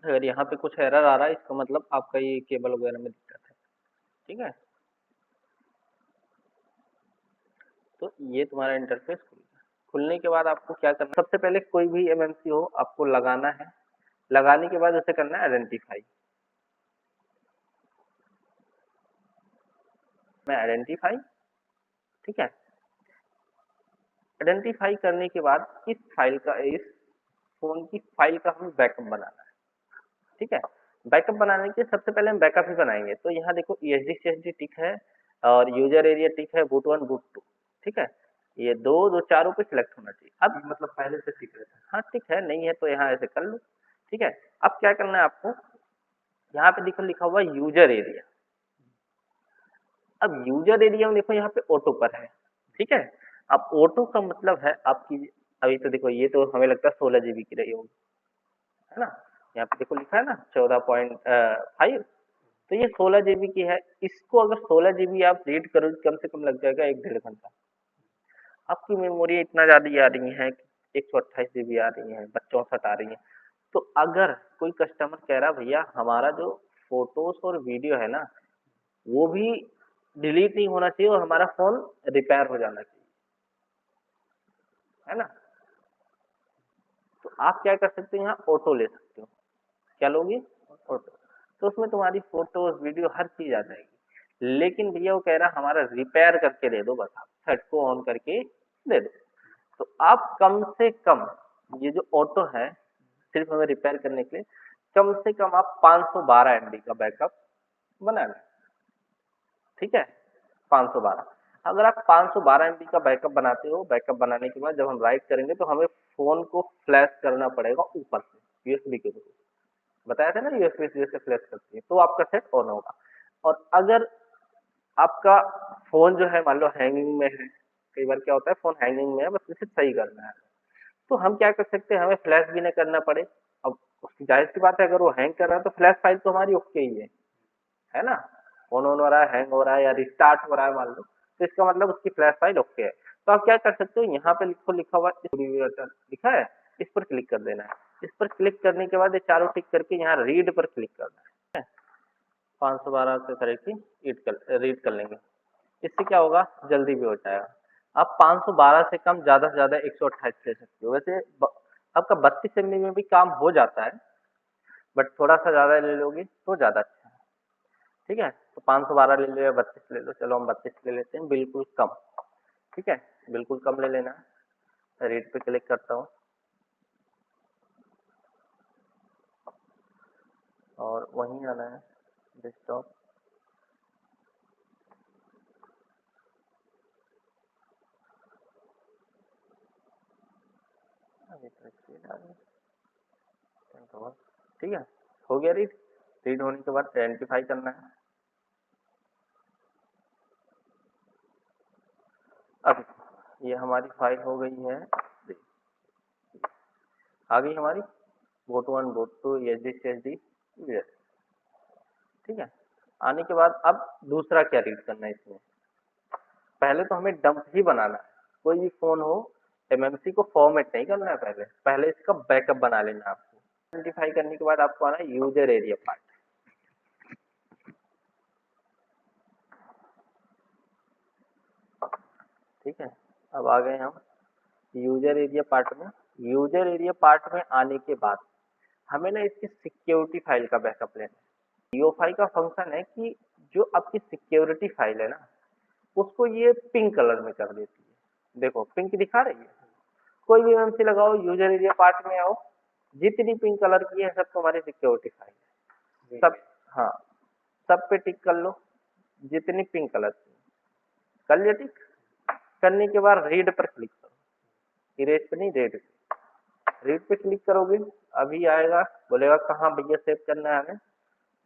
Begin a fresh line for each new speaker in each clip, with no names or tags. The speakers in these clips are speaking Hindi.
अगर यहाँ पे कुछ एरर आ रहा है इसका मतलब आपका ये केबल वगैरह में दिक्कत है। ठीक है, तो ये तुम्हारा इंटरफेस खुल गया। खुलने के बाद आपको क्या करना, सबसे पहले कोई भी एमएमसी हो आपको लगाना है। लगाने के बाद उसे करना है आइडेंटिफाई। मैं आइडेंटिफाई, ठीक है। आइडेंटिफाई करने के बाद इस फोन की फाइल का हमें बैकअप बनाना है। ठीक है, बैकअप बनाने के सबसे पहले हम बैकअप ही बनाएंगे। तो यहाँ देखो ईएसडी सीएसडी टिक है और यूजर एरिया टिक है, बूट वन बूट टू। ठीक है, ये दो दो चारों पे सिलेक्ट होना चाहिए। अब मतलब पहले से टिक रहता है, हाँ टिक है, नहीं है तो यहाँ ऐसे कर लो। ठीक है, अब क्या करना है आपको, यहाँ पे देखो लिखा हुआ यूजर एरिया। अब यूजर एरिया में देखो यहाँ पे ऑटो पर है। ठीक है, अब ऑटो का मतलब है आपकी, अभी तो देखो ये तो हमें लगता है 16 GB की रही होगी, है ना। यहाँ पे देखो लिखा है ना 14.5, तो ये 16 GB की है। इसको अगर 16 GB आप रीड करो कम से कम लग जाएगा 1 डेढ़ घंटा। आपकी मेमोरी इतना ज्यादा आ रही है, 128 GB आ रही है, 64 आ रही है। तो अगर कोई कस्टमर कह रहा भैया हमारा जो फोटोज और वीडियो है ना वो भी डिलीट नहीं होना चाहिए और हमारा फोन रिपेयर हो जाना चाहिए, है ना, तो आप क्या कर सकते हो, यहाँ ऑटो ले सकते हो। क्या लोगे, ऑटो। तो उसमें तुम्हारी फोटोज वीडियो हर चीज आ जाएगी। लेकिन भैया वो कह रहा हमारा रिपेयर करके दे दो, बस आप थ्रेड को ऑन करके दे दो। तो आप कम से कम ये जो ऑटो है सिर्फ हमें रिपेयर करने के लिए कम से कम आप 512 MB का बैकअप बना लें। ठीक है, 512। अगर आप 512 MB का बैकअप बनाते हो, बैकअप बनाने के बाद जब हम राइट करेंगे तो हमें फोन को फ्लैश करना पड़ेगा ऊपर से यूएसबी के थ्रू। बताया था ना यूएसबी से फ्लैश करती है तो आपका सेट ऑन होगा। और अगर आपका फोन जो है मान लो हैंगिंग में है, कई बार क्या होता है फोन हैंगिंग में है, बस इसे सही करना है, तो हम क्या कर सकते हैं, हमें फ्लैश भी नहीं करना पड़े। अब उसकी जाहिर सी बात है अगर वो हैंग कर रहा है तो फ्लैश फाइल तो हमारी ओके ही है ना। फोन ऑन हो रहा है, हैंग हो रहा है या रिस्टार्ट हो रहा है मान लो, तो इसका मतलब उसकी फ्लैश फाइल ओके है। तो आप क्या कर सकते हो, यहाँ पे लिखो लिखा हुआ लिखा है, इस पर क्लिक कर देना है। इस पर क्लिक करने के बाद ये चारों टिक करके यहाँ रीड पर क्लिक करना है। 512 से करेक्ट रीड कर लेंगे, इससे क्या होगा जल्दी भी हो जाएगा। आप 512 से कम ज्यादा से ज्यादा 128 ले सकते हो। वैसे आपका 32 MB में भी काम हो जाता है, बट थोड़ा सा ज्यादा ले लोगे तो ज्यादा अच्छा है। ठीक है, तो 512 ले लो या 32 ले लो, चलो हम 32 ले लेते हैं, बिल्कुल कम। ठीक है, बिल्कुल कम ले लेना है। रीड पे क्लिक करता हूँ और वहीं आना है डेस्कटॉप। अभी तो स्पीड आ गई, ठीक है, हो गया रीड। रीड होने के बाद आइडेंटिफाई करना है। अब ये हमारी फाइल हो गई है, आ गई हमारी boat one boat two H D C H D. ठीक है, आने के बाद अब दूसरा क्या रीड करना है इसमें, पहले तो हमें डंप ही बनाना है। कोई भी फोन हो एमएमसी को फॉर्मेट नहीं करना है, पहले पहले इसका बैकअप बना लेना है आपको। आइडेंटिफाई करने के बाद आपको आना है यूजर एरिया पार्ट। ठीक है, अब आ गए हम यूजर एरिया पार्ट में। यूजर एरिया पार्ट में आने के बाद हमें ना इसकी सिक्योरिटी फाइल का बैकअप लेना है। यूएफआई का फंक्शन है कि जो आपकी सिक्योरिटी फाइल है ना उसको ये पिंक कलर में कर देती है। देखो पिंक दिखा रही है, कोई भी एमएमसी लगाओ यूजर एरिया पार्ट में आओ, जितनी पिंक कलर की है सब तुम्हारी सिक्योरिटी फाइल है सब। हाँ, सब पे टिक कर लो जितनी पिंक कलर की। कर लिया टिक, करने के बाद रीड पर क्लिक करो, इरेज पे नहीं रीड पे। रीड पे क्लिक करोगे अभी आएगा, बोलेगा कहाँ भैया सेव करना है हमें,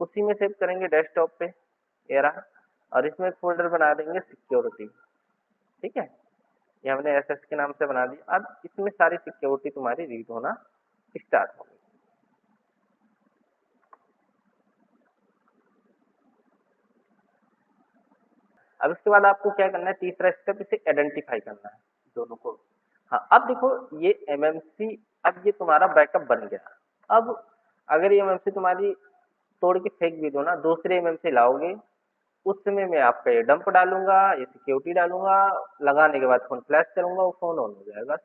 उसी में सेव करेंगे डेस्कटॉप पे, ये रहा। और इसमें फोल्डर बना देंगे सिक्योरिटी। ठीक है, ये हमने एसएस के नाम से बना दिया। अब इसमें सारी सिक्योरिटी तुम्हारी रीड होना स्टार्ट हो गई। अब इसके बाद आपको क्या करना है, तीसरा स्टेप इसे आइडेंटिफाई करना है दोनों को। हाँ, अब देखो ये एमएमसी, अब ये तुम्हारा बैकअप बन गया। अब अगर ये एमएमसी तुम्हारी तोड़ के फेंक भी दो ना, दूसरे एमएमसी लाओगे, उस समय मैं आपका ये डंप डालूंगा, ये सिक्योरिटी डालूंगा, लगाने के बाद फोन फ्लैश करूंगा, वो फोन ऑन हो जाएगा।